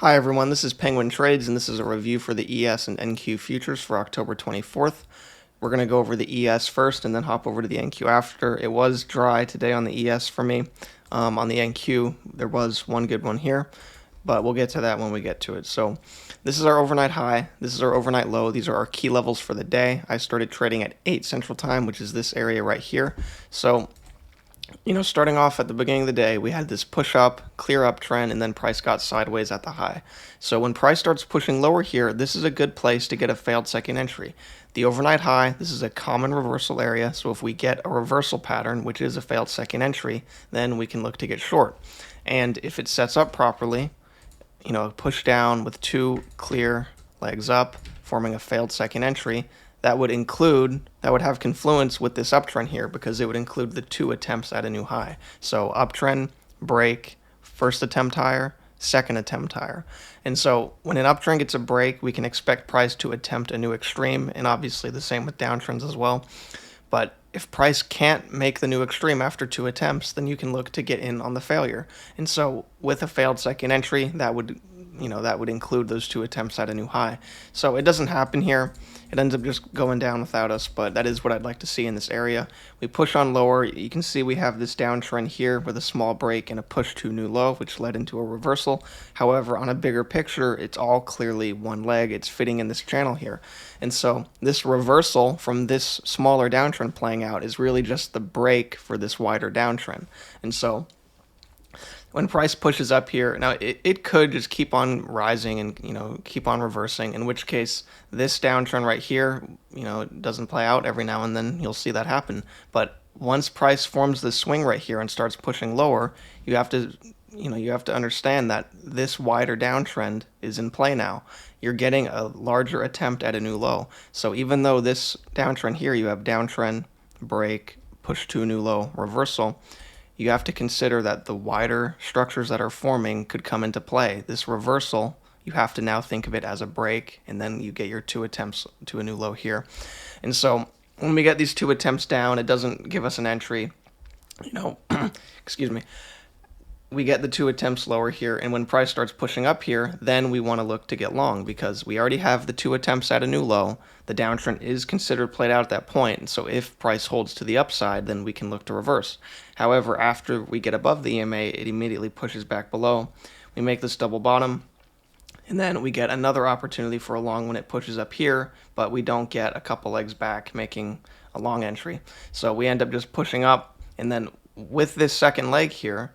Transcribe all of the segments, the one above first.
Hi everyone, this is Penguin Trades and this is a review for the ES and NQ futures for October 24th. We're going to go over the ES first and then hop over to the NQ after. It was dry today on the ES for me. On the NQ, there was one good one here, but we'll get to that when we get to it. So this is our overnight high. This is our overnight low. These are our key levels for the day. I started trading at 8 Central Time, which is this area right here. So starting off at the beginning of the day, we had this push up, clear uptrend, and then price got sideways at the high. So when price starts pushing lower here, this is a good place to get a failed second entry. The overnight high, this is a common reversal area, so if we get a reversal pattern, which is a failed second entry, then we can look to get short. And if it sets up properly, push down with two clear legs up, forming a failed second entry, that would have confluence with this uptrend here because it would include the two attempts at a new high. So uptrend, break, first attempt higher, second attempt higher. And so when an uptrend gets a break, we can expect price to attempt a new extreme, and obviously the same with downtrends as well. But if price can't make the new extreme after two attempts, then you can look to get in on the failure. And so with a failed second entry, that would include those two attempts at a new high. So it doesn't happen here. It ends up just going down without us, but that is what I'd like to see in this area. We push on lower. You can see we have this downtrend here with a small break and a push to new low, which led into a reversal. However, on a bigger picture, it's all clearly one leg. It's fitting in this channel here. And so this reversal from this smaller downtrend playing out is really just the break for this wider downtrend. And so when price pushes up here, now it could just keep on rising and keep on reversing, in which case this downtrend right here doesn't play out. Every now and then you'll see that happen. But once price forms this swing right here and starts pushing lower, you have to understand that this wider downtrend is in play now. You're getting a larger attempt at a new low. So even though this downtrend here, you have downtrend, break, push to a new low, reversal, you have to consider that the wider structures that are forming could come into play. This reversal, you have to now think of it as a break, and then you get your two attempts to a new low here. And so when we get these two attempts down, it doesn't give us an entry. Excuse me. We get the two attempts lower here, and when price starts pushing up here, then we want to look to get long because we already have the two attempts at a new low. The downtrend is considered played out at that point, and so if price holds to the upside, then we can look to reverse. However, after we get above the EMA, it immediately pushes back below. We make this double bottom, and then we get another opportunity for a long when it pushes up here, but we don't get a couple legs back, making a long entry. So we end up just pushing up, and then with this second leg here,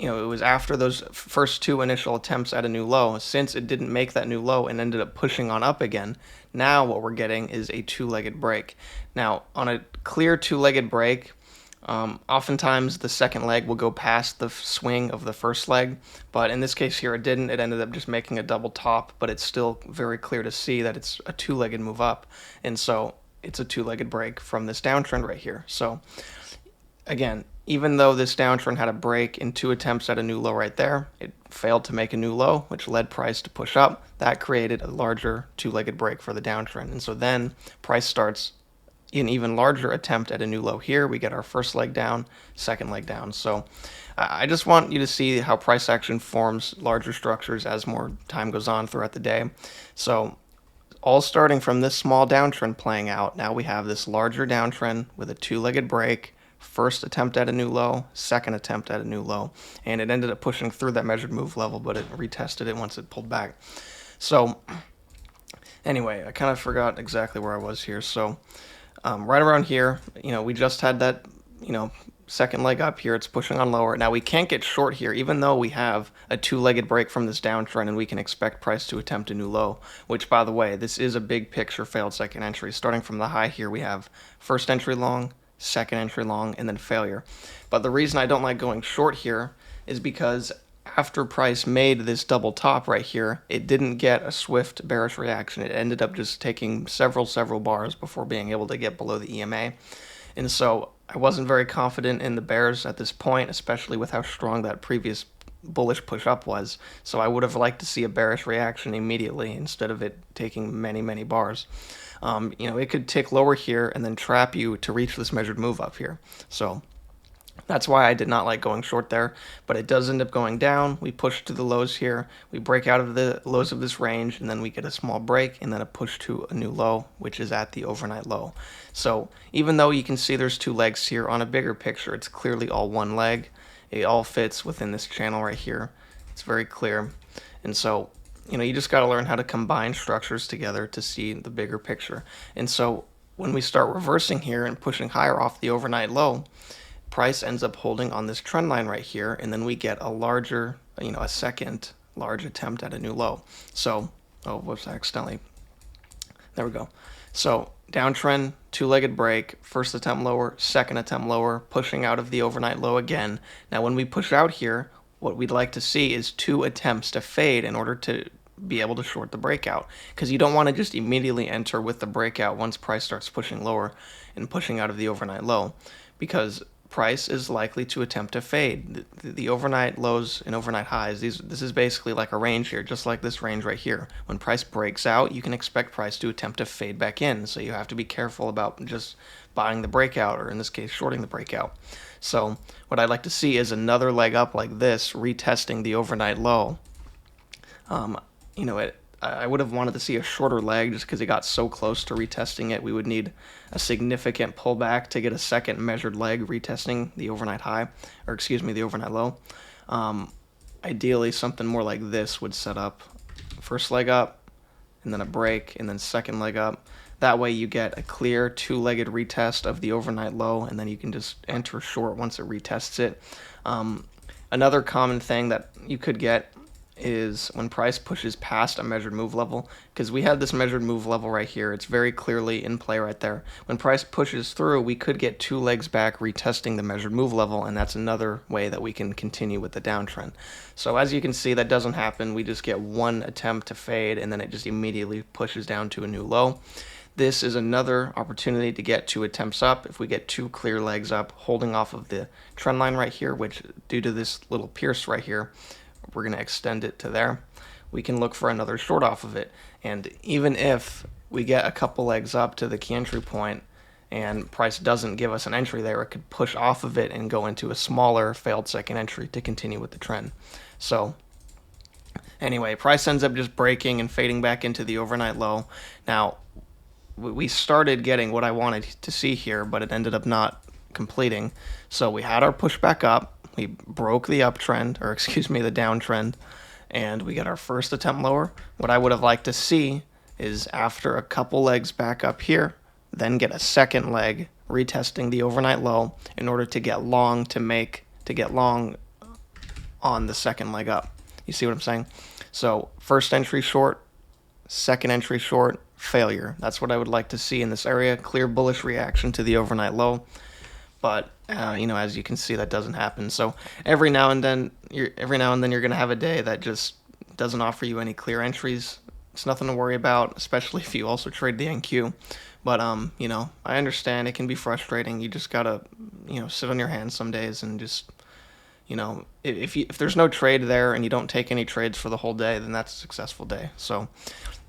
it was after those first two initial attempts at a new low. Since it didn't make that new low and ended up pushing on up again, now what we're getting is a two-legged break. Now, on a clear two-legged break, oftentimes the second leg will go past the swing of the first leg, but in this case here it didn't. It ended up just making a double top, but it's still very clear to see that it's a two-legged move up, and so it's a two-legged break from this downtrend right here. So again, even though this downtrend had a break in two attempts at a new low right there, it failed to make a new low, which led price to push up. That created a larger two-legged break for the downtrend. And so then price starts an even larger attempt at a new low here. We get our first leg down, second leg down. So I just want you to see how price action forms larger structures as more time goes on throughout the day. So all starting from this small downtrend playing out, now we have this larger downtrend with a two-legged break, first attempt at a new low, second attempt at a new low, and it ended up pushing through that measured move level, but it retested it once it pulled back. So anyway, I kind of forgot exactly where I was here. So right around here, we just had that, second leg up here. It's pushing on lower. Now we can't get short here, even though we have a two-legged break from this downtrend, and we can expect price to attempt a new low, which, by the way, this is a big picture failed second entry. Starting from the high here, we have first entry long, second entry long, and then failure. But the reason I don't like going short here is because after price made this double top right here, it didn't get a swift bearish reaction. It ended up just taking several bars before being able to get below the EMA. And so I wasn't very confident in the bears at this point, especially with how strong that previous bullish push up was. So I would have liked to see a bearish reaction immediately instead of it taking many bars. It could tick lower here and then trap you to reach this measured move up here. So That's why I did not like going short there, but it does end up going down. We push to the lows here. We break out of the lows of this range, and then we get a small break, and then a push to a new low, which is at the overnight low. So even though you can see there's two legs here, on a bigger picture, it's clearly all one leg. It all fits within this channel right here. It's very clear. And so, you just got to learn how to combine structures together to see the bigger picture. And so when we start reversing here and pushing higher off the overnight low, price ends up holding on this trend line right here, and then we get a larger, a second large attempt at a new low. So, oh, whoops, I accidentally, there we go. So downtrend, two-legged break, first attempt lower, second attempt lower, pushing out of the overnight low again. Now when we push out here, what we'd like to see is two attempts to fade in order to be able to short the breakout, because you don't want to just immediately enter with the breakout once price starts pushing lower and pushing out of the overnight low, because price is likely to attempt to fade. The overnight lows and overnight highs, this is basically like a range here, just like this range right here. When price breaks out, you can expect price to attempt to fade back in, so you have to be careful about just buying the breakout, or in this case, shorting the breakout. So what I'd like to see is another leg up like this, retesting the overnight low. I would have wanted to see a shorter leg just because it got so close to retesting it. We would need a significant pullback to get a second measured leg retesting the overnight high, or excuse me, the overnight low. Ideally, something more like this would set up first leg up, and then a break, and then second leg up. That way you get a clear two-legged retest of the overnight low, and then you can just enter short once it retests it. Another common thing that you could get is when price pushes past a measured move level, because we have this measured move level right here. It's very clearly in play right there. When price pushes through, we could get two legs back retesting the measured move level, and that's another way that we can continue with the downtrend. So as you can see, that doesn't happen. We just get one attempt to fade, and then it just immediately pushes down to a new low. This is another opportunity to get two attempts up. If we get two clear legs up, holding off of the trend line right here, which due to this little pierce right here, we're going to extend it to there. We can look for another short off of it. And even if we get a couple legs up to the key entry point and price doesn't give us an entry there, it could push off of it and go into a smaller failed second entry to continue with the trend. So anyway, price ends up just breaking and fading back into the overnight low. Now, we started getting what I wanted to see here, but it ended up not completing. So we had our push back up. We broke the uptrend, or excuse me, the downtrend, and we got our first attempt lower. What I would have liked to see is after a couple legs back up here, then get a second leg retesting the overnight low in order to get long on the second leg up. You see what I'm saying? So first entry short, second entry short, failure. That's what I would like to see in this area. Clear bullish reaction to the overnight low. But as you can see, that doesn't happen. So every now and then you're going to have a day that just doesn't offer you any clear entries. It's nothing to worry about, especially if you also trade the NQ. But I understand it can be frustrating. You just gotta sit on your hands some days and just if there's no trade there and you don't take any trades for the whole day, then that's a successful day. So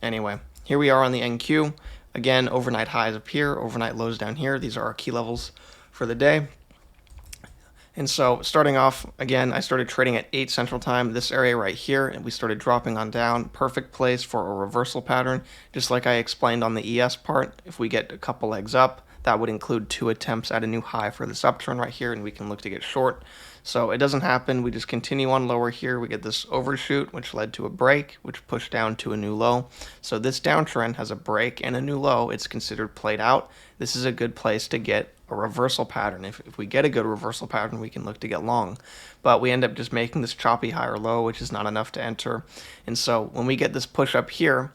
anyway, here we are on the NQ. Again, overnight highs up here, overnight lows down here. These are our key levels for the day. And so starting off, again, I started trading at 8 Central Time, this area right here, and we started dropping on down. Perfect place for a reversal pattern, just like I explained on the ES part. If we get a couple legs up, that would include 2 attempts at a new high for this upturn right here, and we can look to get short. So it doesn't happen. We just continue on lower here. We get this overshoot, which led to a break, which pushed down to a new low. So this downtrend has a break and a new low. It's considered played out. This is a good place to get a reversal pattern. If we get a good reversal pattern, we can look to get long. But we end up just making this choppy high or low, which is not enough to enter. And so when we get this push up here,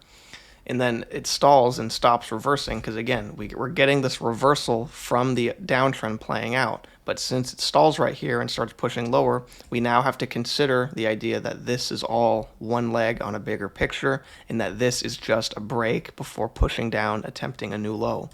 and then it stalls and stops reversing, because again, we're getting this reversal from the downtrend playing out. But since it stalls right here and starts pushing lower, we now have to consider the idea that this is all one leg on a bigger picture, and that this is just a break before pushing down, attempting a new low.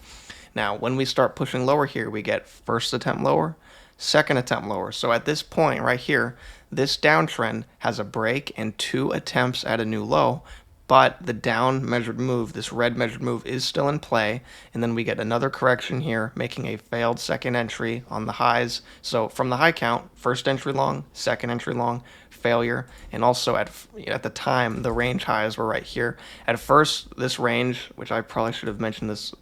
Now, when we start pushing lower here, we get first attempt lower, second attempt lower. So at this point right here, this downtrend has a break and 2 attempts at a new low. but the down measured move, this red measured move, is still in play, and then we get another correction here, making a failed second entry on the highs. So from the high count, first entry long, second entry long, failure, and also at the time, the range highs were right here. At first, this range, which I probably should have mentioned this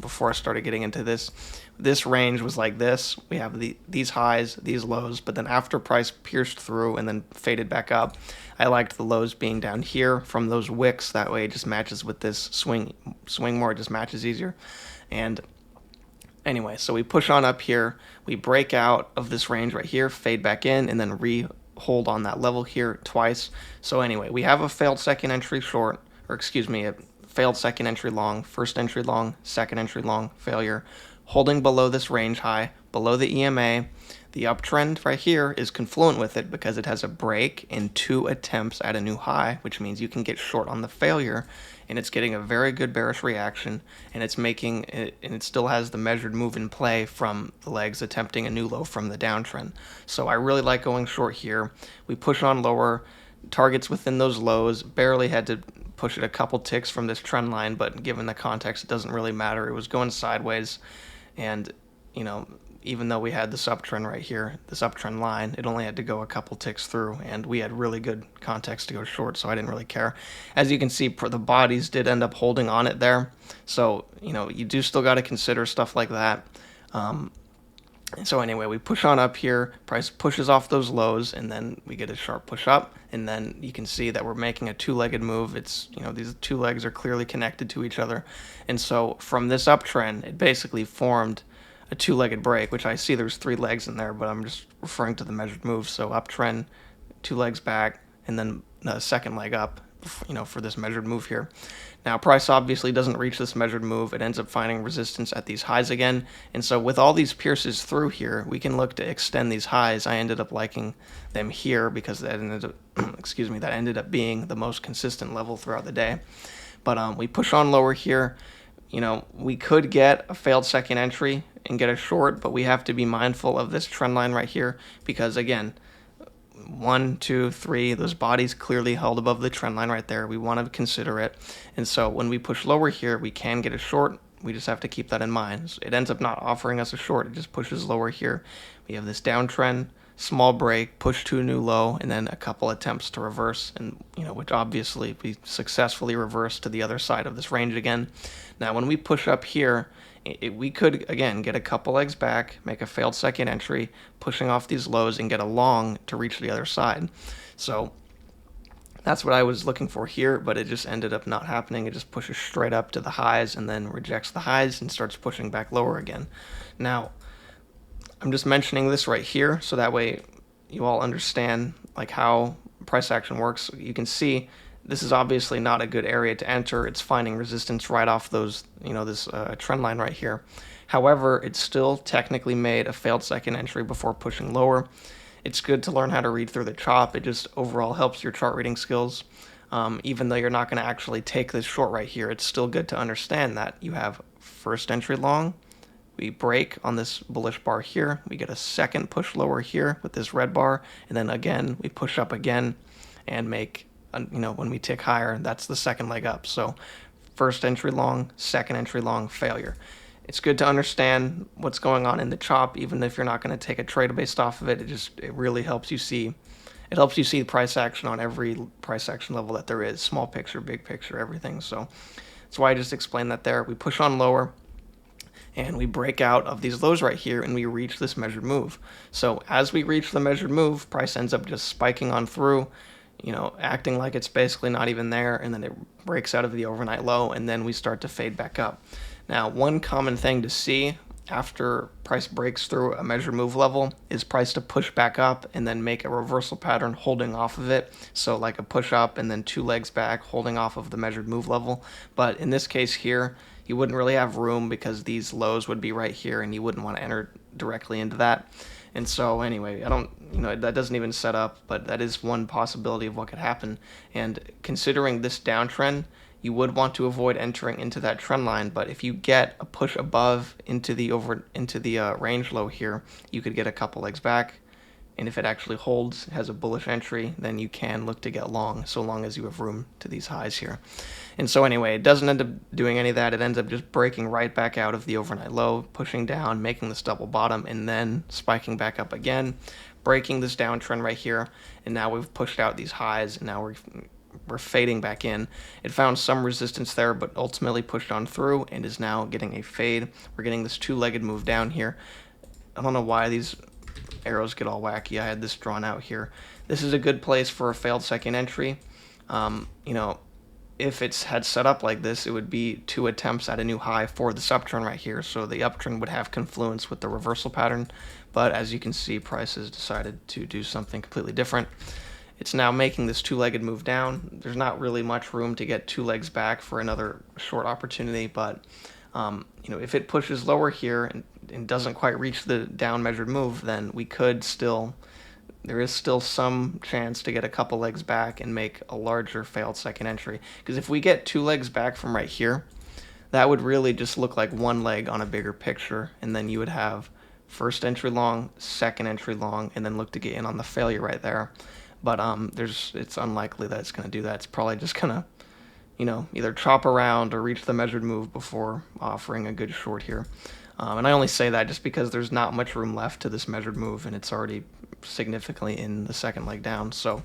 before I started getting into this range was like this. We have these highs, these lows, but then after price pierced through and then faded back up, I liked the lows being down here from those wicks. That way it just matches with this swing more. It just matches easier. And anyway, so we push on up here. We break out of this range right here, fade back in, and then hold on that level here twice. So anyway, we have a failed second entry short, or excuse me, a failed second entry long, first entry long, second entry long, failure, holding below this range high, below the EMA. The uptrend right here is confluent with it because it has a break in 2 attempts at a new high, which means you can get short on the failure, and it's getting a very good bearish reaction, and it still has the measured move in play from the legs attempting a new low from the downtrend. So I really like going short here. We push on lower, targets within those lows, barely had to push it a couple ticks from this trend line, but given the context, it doesn't really matter. It was going sideways, and even though we had this uptrend right here, this uptrend line, it only had to go a couple ticks through, and we had really good context to go short, so I didn't really care. As you can see, the bodies did end up holding on it there, so you do still got to consider stuff like that. So anyway, we push on up here, price pushes off those lows, and then we get a sharp push up, and then you can see that we're making a two-legged move. It's, these two legs are clearly connected to each other, and so from this uptrend, it basically formed a two-legged break, which I see there's 3 legs in there, but I'm just referring to the measured move. So uptrend, 2 legs back, and then a second leg up, for this measured move here. Now, price obviously doesn't reach this measured move. It ends up finding resistance at these highs again. And so with all these pierces through here, we can look to extend these highs. I ended up liking them here because that ended up, that ended up being the most consistent level throughout the day. But we push on lower here. We could get a failed second entry and get a short, but we have to be mindful of this trend line right here because, again, 1, 2, 3, those bodies clearly held above the trend line right there. We want to consider it. And so when we push lower here, we can get a short. We just have to keep that in mind. It ends up not offering us a short. It just pushes lower here. We have this downtrend, small break, push to a new low, and then a couple attempts to reverse, and which obviously we successfully reversed to the other side of this range again. Now, when we push up here, we could, again, get a couple legs back, make a failed second entry, pushing off these lows, and get a long to reach the other side. So that's what I was looking for here, but it just ended up not happening. It just pushes straight up to the highs and then rejects the highs and starts pushing back lower again. Now, I'm just mentioning this right here so that way you all understand how price action works. You can see this is obviously not a good area to enter. It's finding resistance right off those, this trend line right here. However, it still technically made a failed second entry before pushing lower. It's good to learn how to read through the chop. It just overall helps your chart reading skills. Even though you're not going to actually take this short right here, it's still good to understand that you have first entry long. We break on this bullish bar here. We get a second push lower here with this red bar. And then again, we push up again and make, when we tick higher, that's the second leg up. So first entry long, second entry long, failure. It's good to understand what's going on in the chop, even if you're not going to take a trade based off of it. It really helps you see. It helps you see price action on every price action level that there is, small picture, big picture, everything. So that's why I just explained that there. We push on lower, and we break out of these lows right here, and we reach this measured move. So as we reach the measured move, price ends up just spiking on through, acting like it's basically not even there, and then it breaks out of the overnight low, and then we start to fade back up. Now, one common thing to see after price breaks through a measured move level is price to push back up and then make a reversal pattern holding off of it. So like a push up and then 2 legs back holding off of the measured move level. But in this case here, you wouldn't really have room because these lows would be right here and you wouldn't want to enter directly into that. And so anyway, that doesn't even set up, but that is one possibility of what could happen. And considering this downtrend, you would want to avoid entering into that trend line, but if you get a push above into the range low here, you could get a couple legs back, And if it actually holds, has a bullish entry, then you can look to get long, so long as you have room to these highs here. And so anyway, it doesn't end up doing any of that. It ends up just breaking right back out of the overnight low, pushing down, making this double bottom, and then spiking back up again, breaking this downtrend right here. And now we've pushed out these highs, and now we're fading back in. It found some resistance there, but ultimately pushed on through and is now getting a fade. We're getting this two-legged move down here. I don't know why these arrows get all wacky. I had this drawn out here. This is a good place for a failed second entry. If it's had set up like this, it would be 2 attempts at a new high for this uptrend right here. So the uptrend would have confluence with the reversal pattern. But as you can see, price has decided to do something completely different. It's now making this two-legged move down. There's not really much room to get 2 legs back for another short opportunity, but if it pushes lower here and doesn't quite reach the down measured move, then there is still some chance to get a couple legs back and make a larger failed second entry. Because if we get 2 legs back from right here, that would really just look like 1 leg on a bigger picture, and then you would have first entry long, second entry long, and then look to get in on the failure right there. But it's unlikely that it's going to do that. It's probably just going to either chop around or reach the measured move before offering a good short here. And I only say that just because there's not much room left to this measured move, and it's already significantly in the second leg down. So,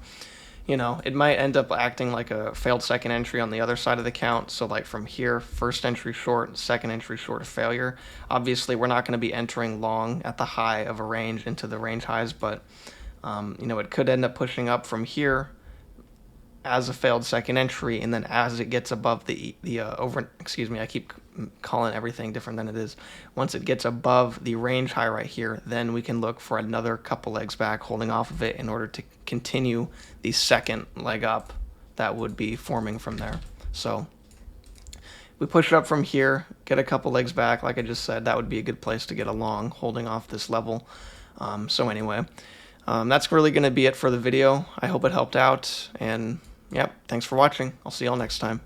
it might end up acting like a failed second entry on the other side of the count. So like from here, first entry short, second entry short of failure. Obviously, we're not going to be entering long at the high of a range into the range highs, but it could end up pushing up from here as a failed second entry, and then as it gets above I keep calling everything different than it is. Once it gets above the range high right here, then we can look for another couple legs back, holding off of it in order to continue the second leg up that would be forming from there. So we push it up from here, get a couple legs back, like I just said, that would be a good place to get a long, holding off this level. So anyway, that's really going to be it for the video. I hope it helped out, and yep, thanks for watching. I'll see y'all next time.